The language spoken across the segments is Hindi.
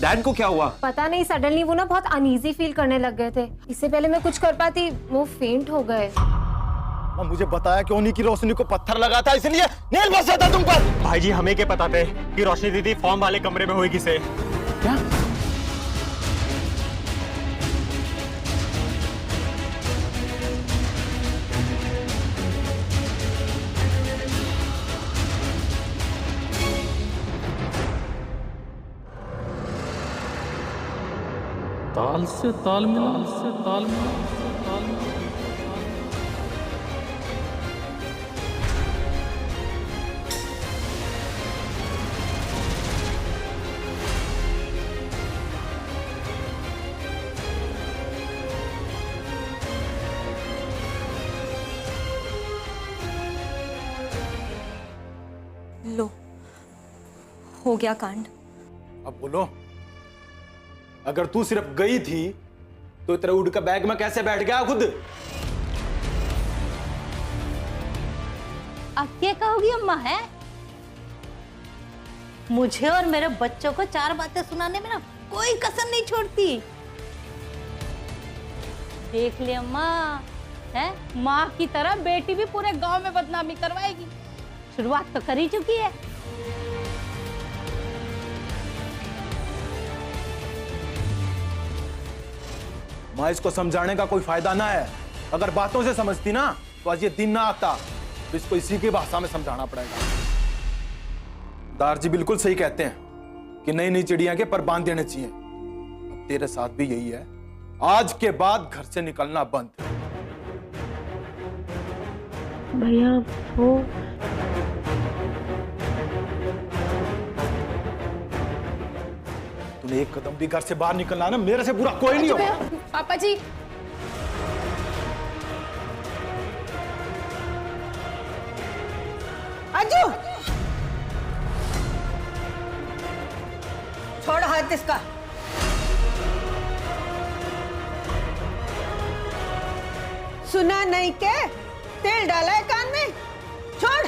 डैड को क्या हुआ? पता नहीं, सडनली वो ना बहुत अनईजी फील करने लग गए थे। इससे पहले मैं कुछ कर पाती वो फेंट हो गए। मुझे बताया कि उन्हीं की रोशनी को पत्थर लगा था, इसलिए नेल बसा था तुम पर। भाई जी हमें क्या पता थे कि रोशनी दीदी फॉर्म वाले कमरे में होगी से। क्या? ताल से ताल मिला, से ताल मिला, से ताल मिला। लो, हो गया कांड। अब बोलो, अगर तू सिर्फ गई थी तो तेरे उड़ का बैग में कैसे बैठ गया खुद? अब क्या कहोगी अम्मा? है मुझे और मेरे बच्चों को 4 बातें सुनाने में ना कोई कसर नहीं छोड़ती। देख ले अम्मा, है माँ की तरह बेटी भी पूरे गांव में बदनामी करवाएगी। शुरुआत तो कर ही चुकी है। माँ, इसको समझाने का कोई फायदा ना है। अगर बातों से समझती ना तो आज ये दिन ना आता। तो इसको इसी की भाषा में समझाना पड़ेगा। दारजी बिल्कुल सही कहते हैं कि नई नई चिड़िया के पर बांध देने चाहिए। अब तेरे साथ भी यही है। आज के बाद घर से निकलना बंद। भैया वो तूने एक कदम भी घर से बाहर निकलना ना, मेरे से बुरा कोई नहीं होगा। पापा जी, अंजू, छोड़ हाथ इसका। सुना नहीं के? तेल डाला है कान में? छोड़।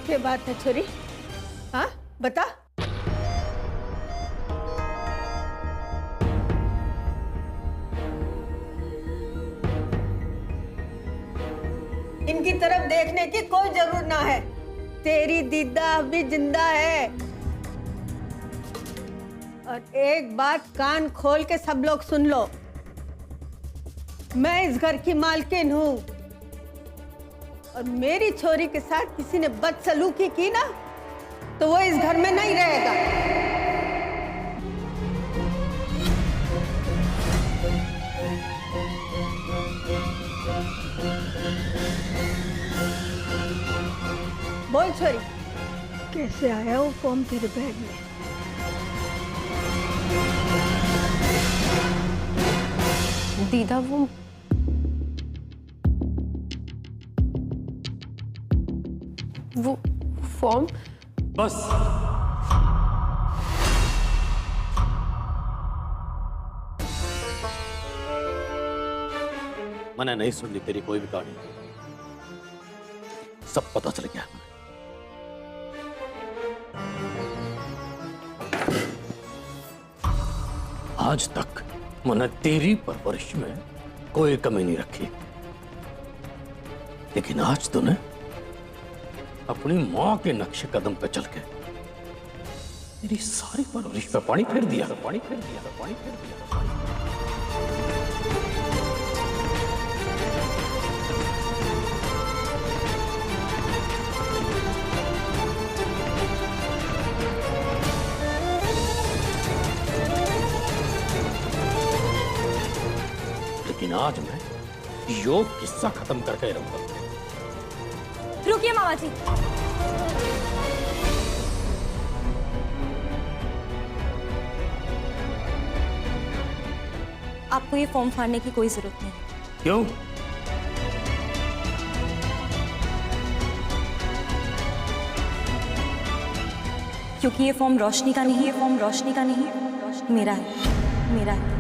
क्या बात है छोरी? हाँ बता। इनकी तरफ देखने की कोई जरूरत ना है। तेरी दीदा अभी जिंदा है। और एक बात कान खोल के सब लोग सुन लो, मैं इस घर की मालकिन हूं और मेरी छोरी के साथ किसी ने बदसलूकी की ना तो वो इस घर में नहीं रहेगा। बोल छोरी, कैसे आया वो फॉर्म तेरे बैग में? दीदा वो फॉर्म। बस मैंने नहीं सुननी तेरी कोई भी कहानी। सब पता चल गया। आज तक मैंने तेरी परवरिश में कोई कमी नहीं रखी, लेकिन आज तूने अपनी मां के नक्शे कदम पे चल के मेरी सारी परवरिश पे पानी फेर दिया, पानी फेर दिया, पानी फेर दिया। लेकिन आज मैं योग किस्सा खत्म करके रहूंगा। रुकिए मामा जी, आपको ये फॉर्म फाड़ने की कोई जरूरत नहीं। क्यों? क्योंकि ये फॉर्म रोशनी का नहीं है, फॉर्म रोशनी का नहीं है, मेरा है, मेरा है।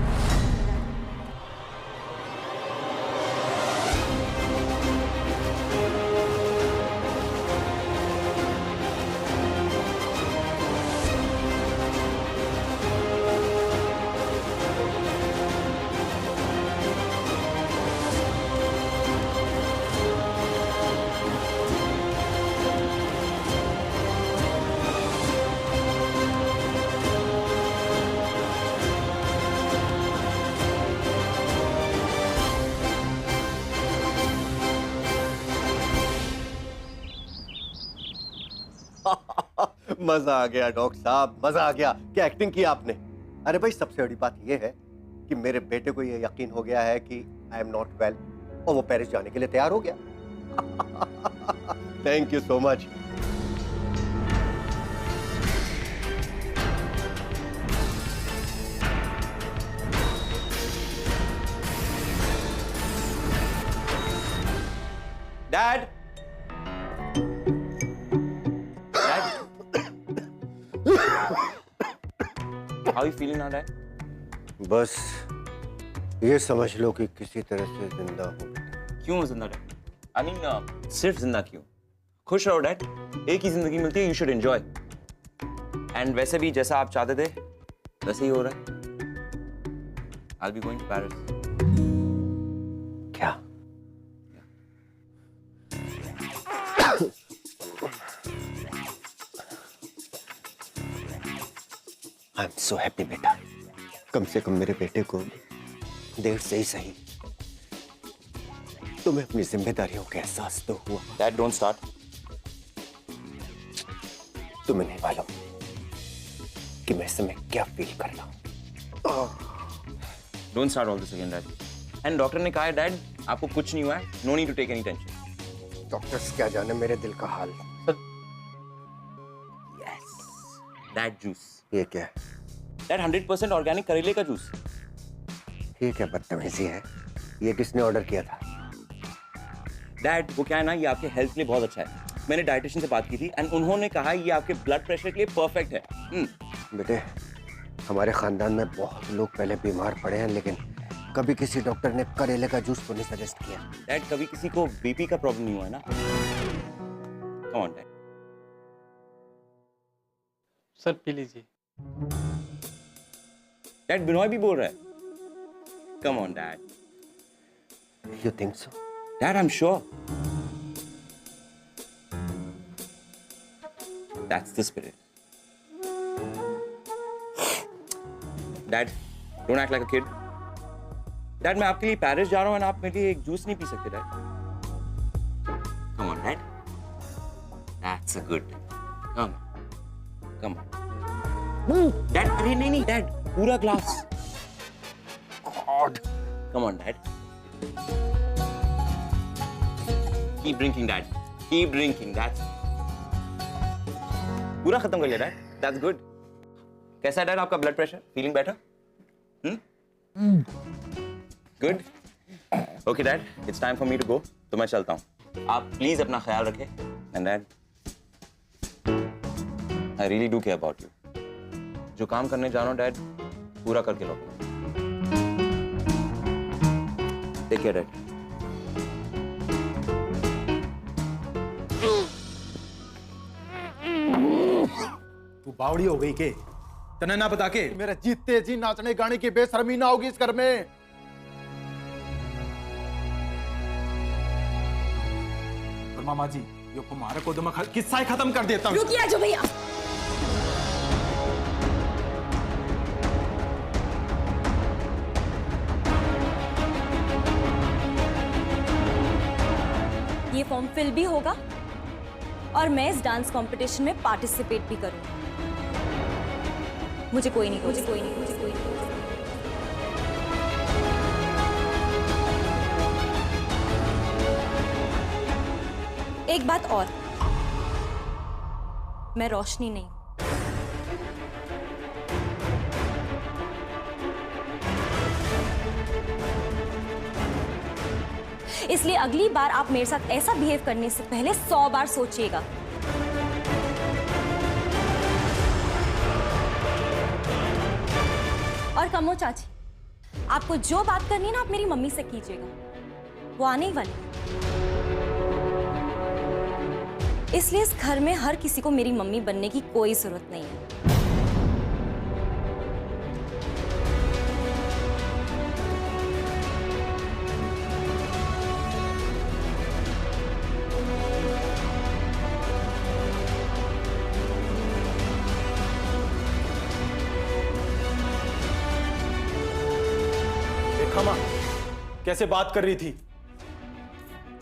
मजा आ गया डॉक्टर साहब, मजा आ गया। क्या एक्टिंग की आपने। अरे भाई सबसे बड़ी बात यह है कि मेरे बेटे को यह यकीन हो गया है कि आई एम नॉट वेल और वो पेरिस जाने के लिए तैयार हो गया। Thank you so much. Dad? Dad? How are you feeling now, Dad? बस ये समझ लो कि किसी तरह से जिंदा हूँ। क्यों हो जिंदा, Dad? I mean, सिर्फ जिंदा क्यों? खुश रहो, Dad. एक ही जिंदगी मिलती है, you should enjoy. And वैसे भी जैसा आप चाहते थे, वैसे ही हो रहा है. I'll be going to Paris. क्या? आई एम सो हैप्पी बेटा। कम से कम मेरे बेटे को देर से ही सही तुम्हें अपनी जिम्मेदारियों का एहसास तो हुआ। Dad, don't start. तुम्हें नहीं मालूम कि मैं इस समय क्या फील कर रहा हूँ। Don't start all this again, Dad. And doctor ने कहा है, Dad, आपको कुछ नहीं हुआ है. No need to take any tension. Doctors क्या जाने मेरे दिल का हाल। Yes. That juice. ये क्या है? That 100% ऑर्गेनिक करेले का जूस. ये क्या बदतमीजी है? ये किसने ऑर्डर किया था? डैड, वो क्या है ना, ये आपके हेल्थ के लिए बहुत अच्छा है. मैंने डाइटिशियन से बात की थी एंड उन्होंने कहा ये आपके ब्लड प्रेशर के लिए परफेक्ट है. बेटे, हमारे खानदान में बहुत लोग पहले बीमार पड़े हैं, लेकिन कभी किसी डॉक्टर ने करेले का जूस तो नहीं सजेस्ट किया। डैड, कभी किसी को बीपी का प्रॉब्लम नहीं हुआ है ना? Come on dad. Sir P लीजिए। डैड, बिनॉय भी बोल रहा है। Come on dad. You think so? Dad, I'm sure. That's the spirit. Dad, don't act like a kid. Dad, मैं आपके लिए पेरिस जा रहा हूँ और आप मेरे लिए एक जूस नहीं पी सकते, Dad. Come on, Dad. That's a good. Come on. Dad, अरे नहीं, Dad, पूरा glass. God. Come on, Dad. Keep drinking, Dad. Keep drinking. That's पूरा खत्म कर लिया, Dad. That's good. कैसा है, Dad, आपका blood pressure? Feeling better? Good. Okay, Dad. It's time for me to go. तो मैं चलता हूँ. आप प्लीज अपना ख्याल रखें. And Dad, I really do care about you. जो काम करने जा रहा हूँ, Dad, पूरा करके लौटूंगा. Take care, Dad. तू बावड़ी हो गई के? तने ना बता के मेरा जीते जी नाचने गाने की बेशर्मी ना होगी इस घर में? और मामा जी, ये हमारे को दिमाग किस्सा ही खत्म कर देता हूँ. रुकिए आजू भैया. ये फॉर्म फिल भी होगा और मैं इस डांस कंपटीशन में पार्टिसिपेट भी करूंगा. मुझे कोई नहीं. एक बात और, मैं रोशनी नहीं. इसलिए अगली बार आप मेरे साथ ऐसा बिहेव करने से पहले 100 बार सोचिएगा. और कमो चाची, आपको जो बात करनी है ना, आप मेरी मम्मी से कीजिएगा. वो आने ही वाली. इसलिए इस घर में हर किसी को मेरी मम्मी बनने की कोई जरूरत नहीं है. देखा मां कैसे बात कर रही थी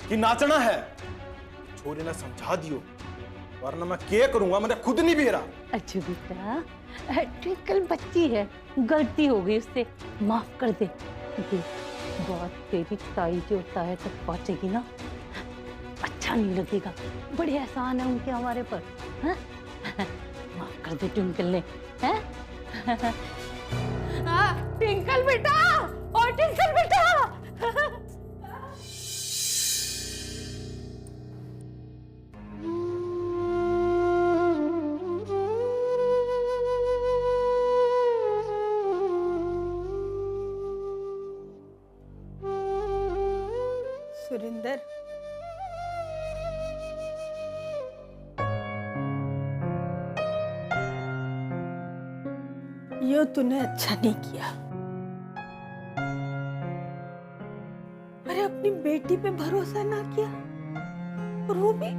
कि नाचना है. छोरे ने समझा दियो वरना मैं क्या करूंगा मुझे खुद नहीं भी रहा। अच्छा बेटा, ट्विंकल बच्ची है, गलती हो गई उससे, माफ कर दे। देख, बात तेरी ताई जो ताया तक पहुंचेगी ना, अच्छा नहीं लगेगा। बड़े एहसान है उनके हमारे पर। हाँ? माफ कर दे ट्विंकल ने। हैं? हाँ, ट्विंकल बेटा, और ट्विंकल बेटा। सुरिंदर, यो तूने अच्छा नहीं किया। अरे अपनी बेटी पे भरोसा ना किया, और वो भी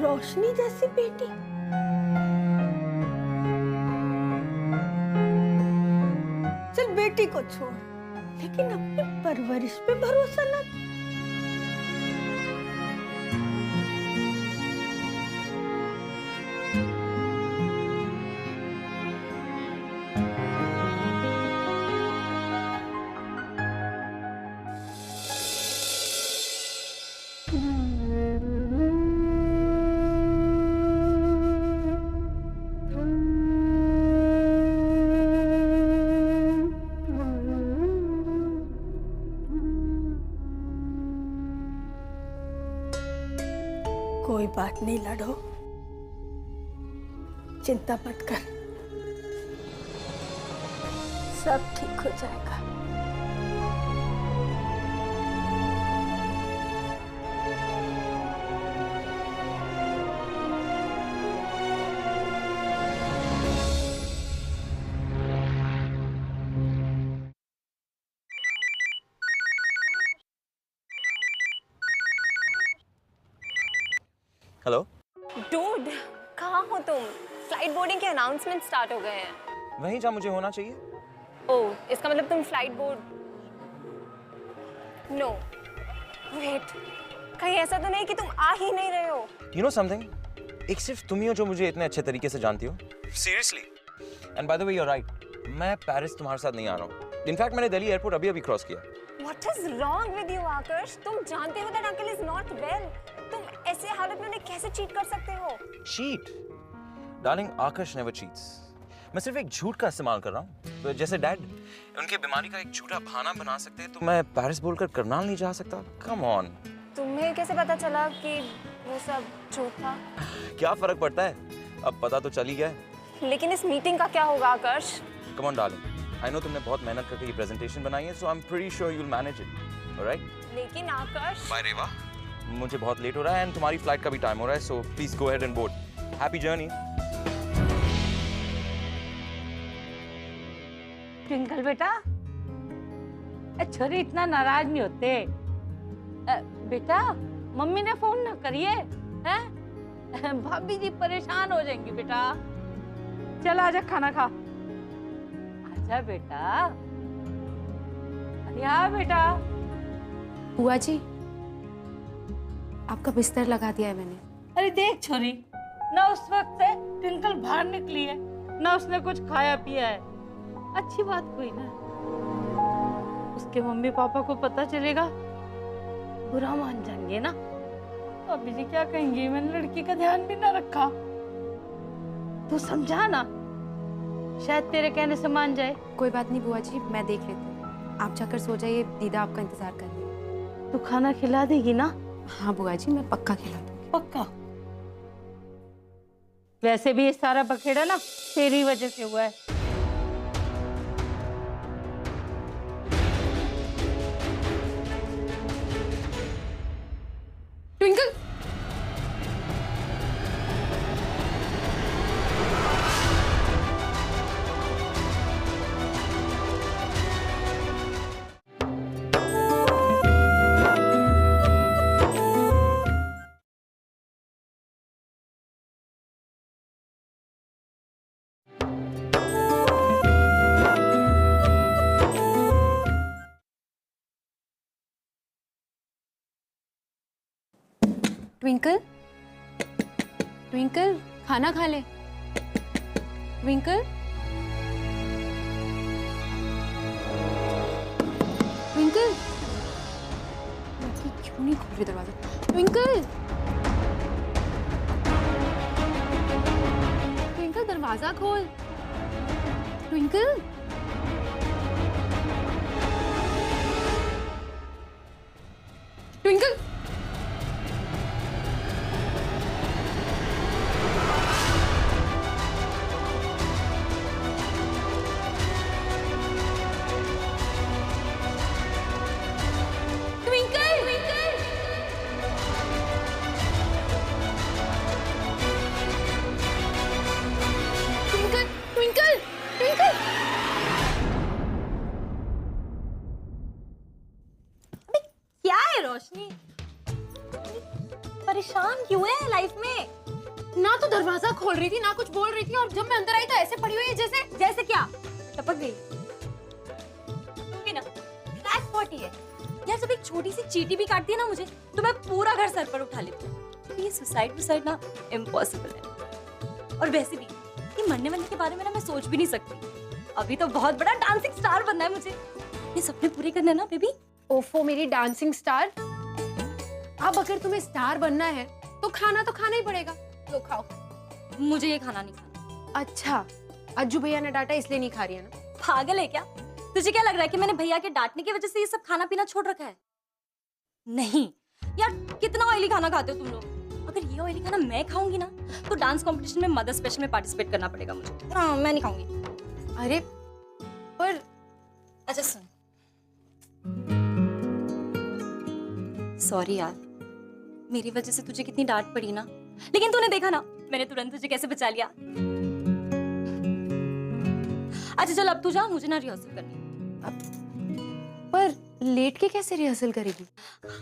रोशनी जैसी बेटी। चल बेटी को छोड़, लेकिन अपनी परवरिश पे भरोसा ना किया। कोई बात नहीं लड़ो, चिंता मत कर, सब ठीक हो जाएगा। हेलो। डूड, कहाँ हो तुम? फ्लाइट बोर्डिंग के अनाउंसमेंट स्टार्ट हो गए हैं। वहीं जहाँ मुझे होना चाहिए। ओह, इसका मतलब तुम फ्लाइट बोर्ड। नो वेट, कहीं ऐसा तो नहीं कि तुम आ ही नहीं रहे हो? You know something? एक सिर्फ तुम ही हो जो मुझे इतने अच्छे तरीके से जानती हो। Seriously. And by the way, you're right. मैं पेरिस तुम्हारे साथ नहीं आ रहा हूँ। इनफैक्ट मैंने दिल्ली एयरपोर्ट अभी कॉस किया। What is wrong with you, आकर्ष? तुम जानते हो that uncle is not well. तुम ऐसे हालत में उन्हें कैसे चीट कर सकते हो? Cheat? Darling, आकर्ष never cheats. मैं सिर्फ एक झूठ का इस्तेमाल कर रहा हूँ। तो जैसे डैड उनकी बीमारी का एक झूठा बहाना बना सकते हैं, तो मैं पेरिस बोलकर करनाल नहीं जा सकता। Come on. तुम्हें कैसे पता चला कि वो सब झूठ था? क्या फर्क पड़ता है? अब पता तो चल ही गया है। लेकिन इस मीटिंग का क्या होगा, आकर्ष? Come on, darling. I know तुमने बहुत मेहनत करके ये प्रेजेंटेशन बनाई है, so I'm pretty sure you'll manage it. Alright? लेकिन आकर्ष, Bye, रेवा. मुझे बहुत लेट हो रहा है and तुम्हारी फ्लाइट का भी टाइम हो रहा है, so please go ahead and board. Happy journey. Twinkle बेटा, छोरी इतना नाराज नहीं होते। बेटा, मम्मी ने फोन ना करिए, हैं? भाभी जी परेशान हो जाएंगी बेटा। चल आजा, खाना खा। आजा बेटा, अरे आ बेटा। बुआ जी, आपका बिस्तर लगा दिया है मैंने। अरे देख छोरी, ना उस वक्त से ट्विंकल बाहर निकली है, ना उसने कुछ खाया पिया है। अच्छी बात कोई ना, उसके मम्मी पापा को पता चलेगा, बुरा मान जाएंगे ना। अभी जी क्या कहेंगे, मैंने लड़की का ध्यान भी ना रखा। तू समझा ना, शायद तेरे कहने से मान जाए। कोई बात नहीं बुआ जी, मैं देख लेती हूँ। आप जाकर सो जाइए, दीदा आपका इंतजार कर रही है। तू खाना खिला देगी ना? हाँ बुआ जी, मैं पक्का खिला दूंगी। पक्का। वैसे भी ये सारा बखेड़ा ना तेरी वजह से हुआ है। ट्विंकल, ट्विंकल, ट्विंकल खाना खा ले। ट्विंकल ट्विंकल लड़की क्यों नहीं खोल रही दरवाजा? ट्विंकल ट्विंकल दरवाजा खोल। ट्विंकल ट्विंकल क्या है रोशनी, परेशान क्यों है लाइफ में? ना तो दरवाजा खोल रही थी ना कुछ बोल रही थी, और जब मैं अंदर आई तो ऐसे पड़ी हुई है जैसे जैसे क्या टपक गई? तुम भी ना क्रैकपॉट ही है यार। जब एक छोटी सी चींटी भी काटती है ना मुझे, तो मैं पूरा घर सर पर उठा लेती हूँ। ये सुसाइड ना इम्पॉसिबल है। और वैसे भी ये मरने वाले के बारे में ना मैं सोच भी नहीं सकती। अभी तो बहुत बड़ा डांसिंग स्टार बनना है मुझे। ये सपने पूरे करने ना बेबी। ओफो मेरी डांसिंग स्टार, अब अगर तुम्हें स्टार बनना है तो खाना ही पड़ेगा। लो खाओ। मुझे ये खाना नहीं खाना। अच्छा, अज्जू भैया ने डांटा इसलिए नहीं खा रही है ना? पागल है क्या? तुझे क्या लग रहा है कि मैंने भैया के डांटने की वजह से ये सब खाना पीना छोड़ रखा है? नहीं यार, कितना ऑयली खाना खाते हो तुम लोग। अगर ये ऑयली खाना मैं खाऊंगी ना, तो डांस कंपटीशन में मदर स्पेशल में पार्टिसिपेट करना पड़ेगा मुझे। हाँ, मैं नहीं खाऊंगी। अरे पर अच्छा सुन, सॉरी यार, मेरी वजह से तुझे कितनी डांट पड़ी ना, लेकिन तूने देखा ना मैंने तुरंत तुझे कैसे बचा लिया। अच्छा चल अब तू जा, मुझे ना रिहर्सल करनी है। पर लेट के कैसे रिहर्सल करेगी?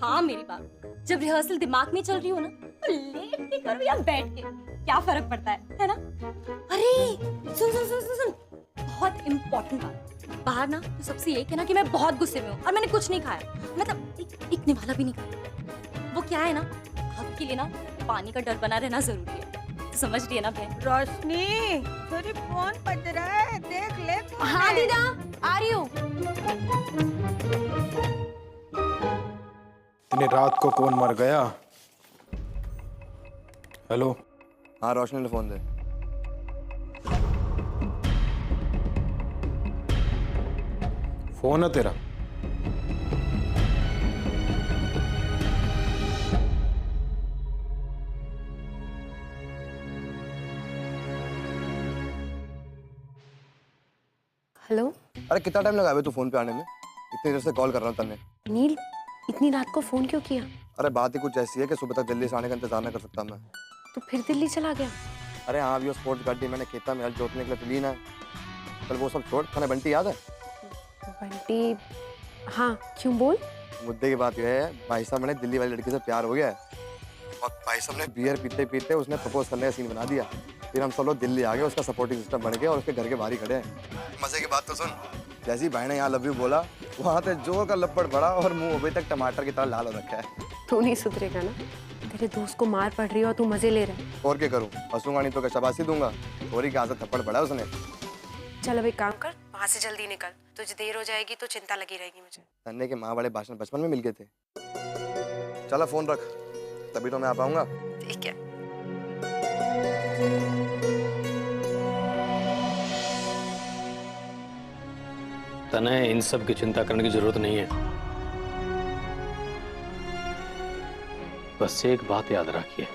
हाँ मेरी बात, जब रिहर्सल दिमाग में चल रही हो ना, तो लेट के करो या बैठ के, क्या फर्क पड़ता है ना? अरे सुन सुन सुन सुन सुन, बहुत इम्पोर्टेंट बात। बाहर ना तो सबसे यही कहना कि मैं बहुत गुस्से में हूँ और मैंने कुछ नहीं खाया, मतलब एक निवाला भी नहीं खाया। वो क्या है ना, आपके लिए ना पानी का डर बना रहना जरूरी है, तो समझ रही है ना बहन? रोशनी तेरी फोन बज रहा है, देख ले। हाँ दीदा आ रही हूँ। इतनी रात को कौन मर गया? हेलो। हाँ रोशनी ने फोन दे। फोन है तेरा? हेलो। अरे कितना टाइम लगा तू फोन पे आने में? इतनी देर से कॉल कर रहा हूँ तन्ने। नील, इतनी रात को फोन क्यों किया? अरे बात ही कुछ ऐसी है कि सुबह तक दिल्ली से आने का इंतजार नहीं कर सकता मैं। तो फिर दिल्ली चला गया? अरे हाँ, अभी वो स्पोर्ट्स गाड़ी मैंने खेता में हल जोतने के लिए तो ली ना है। कल वो सब छोड़, थाने बंटी याद है? बंटी, हाँ क्यों बोल? मुद्दे की बात यह है, भाई साहब मैंने दिल्ली वाली लड़की से प्यार हो गया है, और भाई साहब ने बियर पीते पीते उसने प्रपोज करने का सीन बना दिया। फिर हम सब लोग दिल्ली आ गए, उसका सपोर्टिंग सिस्टम बन गया और उसके घर के बाहर ही खड़े हैं। मजे की बात तो सुन, जैसी भाई ने यहाँ लव यू बोला, वहाँ पे जोर का लपड़ पड़ा और मुंह अभी तक टमाटर की तरह लाल हो रखा है। तू नहीं सुधरेगा ना? तेरे दोस्त को मार पड़ रही है और तू मजे ले रहा है। और क्या करूँ, हंसूंगा नहीं तो क्या शाबाशी दूंगा? थोड़ी की आदत थप्पड़ पड़ा उसने। चल अब एक काम कर, वहाँ से जल्दी निकल, तुझे देर हो जाएगी तो चिंता लगी रहेगी मुझे। तन्ने के माँ बड़े भाषण बचपन में मिल गए थे। चला फोन रख, तभी तो मैं आ पाऊंगा। ठीक है। तने इन सब की चिंता करने की जरूरत नहीं है। बस एक बात याद रखिए,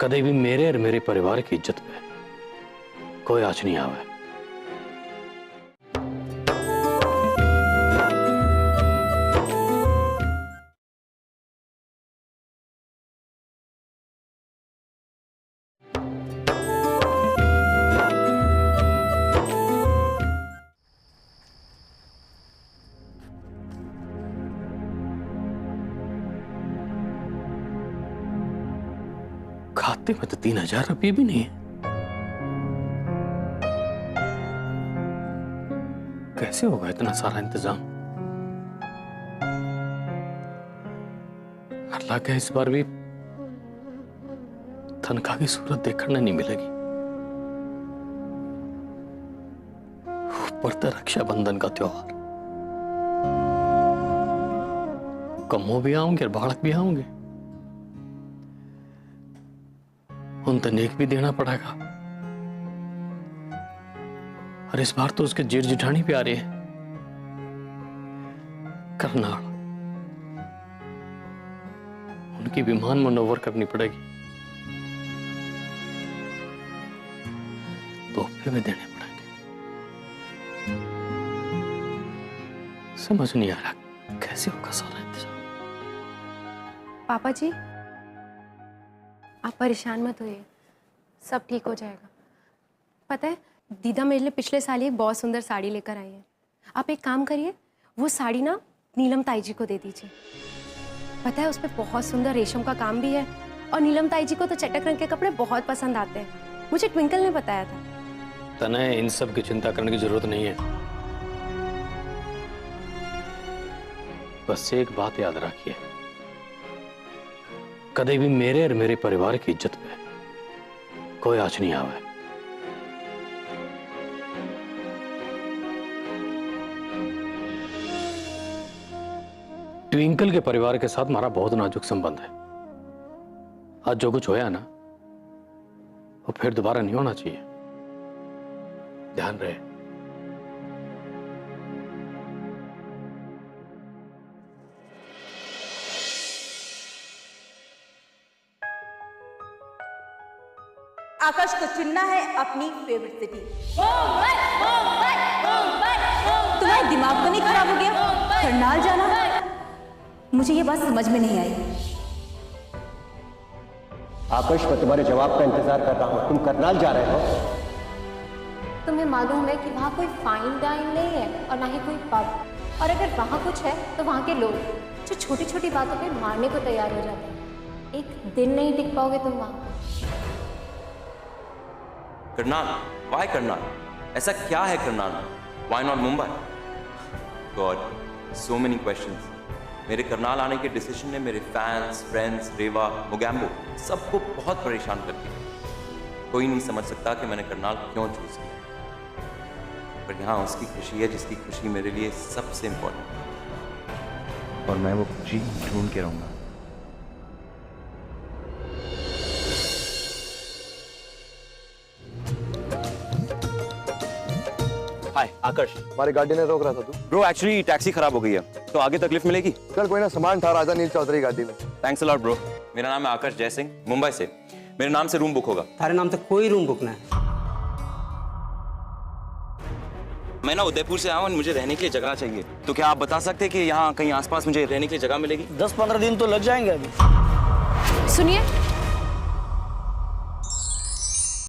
कभी भी मेरे और मेरे परिवार की इज्जत पे कोई आँच नहीं आवे। खाते में तो 3000 रुपये भी नहीं है। कैसे होगा इतना सारा इंतजाम? अल्लाह का इस बार भी तनखा की सूरत देखने नहीं मिलेगी। ऊपर तो रक्षाबंधन का त्योहार, कमो भी आऊंगे और बालक भी आऊंगे, उन तनेक भी देना पड़ेगा। और इस बार तो उसके जेठ जिठानी भी आ रही है, करनाल, उनकी विमान मनोवर करनी पड़ेगी, तोहफे में देने पड़ेंगे। समझ नहीं आ रहा कैसे होगा सारा इंतजाम। पापा जी, आप परेशान मत होइए, सब ठीक हो जाएगा। पता है, दीदा मेरे लिए पिछले साल ही एक बहुत सुंदर साड़ी लेकर आई है। आप एक काम करिए, वो साड़ी ना नीलम ताई जी को दे दीजिए। पता है, उस पर बहुत सुंदर रेशम का काम भी है, और नीलम ताई जी को तो चटक रंग के कपड़े बहुत पसंद आते हैं। मुझे ट्विंकल ने बताया था। तने इन सब की चिंता करने की जरूरत नहीं है। बस एक बात याद रखिए, कभी भी मेरे और मेरे परिवार की इज्जत पे कोई आंच नहीं आवे। ट्विंकल के परिवार के साथ हमारा बहुत नाजुक संबंध है। आज जो कुछ होया ना, वो फिर दोबारा नहीं होना चाहिए, ध्यान रहे। आकाश को चुनना है अपनी फेवरेट सिटी। तुम्हारा दिमाग तो नहीं खराब हो गया? करनाल जाना? मुझे ये बात समझ में नहीं आई। आकाश, मैं तुम्हारे जवाब का इंतजार कर रहा हूँ। तुम करनाल जा रहे हो? तुम्हें मालूम है कि वहाँ कोई फाइन डाइन नहीं है और ना ही कोई पब, और अगर वहाँ कुछ है तो वहाँ के लोग जो छोटी छोटी बातों पे मारने को तैयार हो जाते हैं। एक दिन नहीं टिक पाओगे तुम वहाँ। करनाल? वाई करनाल? ऐसा क्या है Karnal? Why not Mumbai? God, so many questions. मेरे करनाल आने के डिसीजन ने मेरे फैंस, फ्रेंड्स, रेवा, मोगैम्बो सबको बहुत परेशान कर दिया। कोई नहीं समझ सकता कि मैंने करनाल क्यों चूज किया, पर यहाँ उसकी खुशी है जिसकी खुशी मेरे लिए सबसे इंपॉर्टेंट है, और मैं वो खुशी ढूंढ के रहूंगा। हाय आकाश, हमारी गाड़ी ने रोक रहा था तू। ब्रो, एक्चुअली टैक्सी खराब हो गई है, तो आगे तक लिफ्ट मिलेगी? चल कोई ना, सामान ठहरा था नील चौधरी गाड़ी में। Thanks a lot bro. मेरा नाम है आकाश जय सिंह, मुंबई से। मेरे नाम से रूम बुक होगा। थारे नाम से कोई रूम बुक ना है। मैं ना उदयपुर से आया हूँ, मुझे रहने के लिए जगह चाहिए, तो क्या आप बता सकते हैं कि यहाँ कहीं आसपास मुझे रहने के लिए जगह मिलेगी? 10-15 दिन तो लग जाएंगे अभी। सुनिए,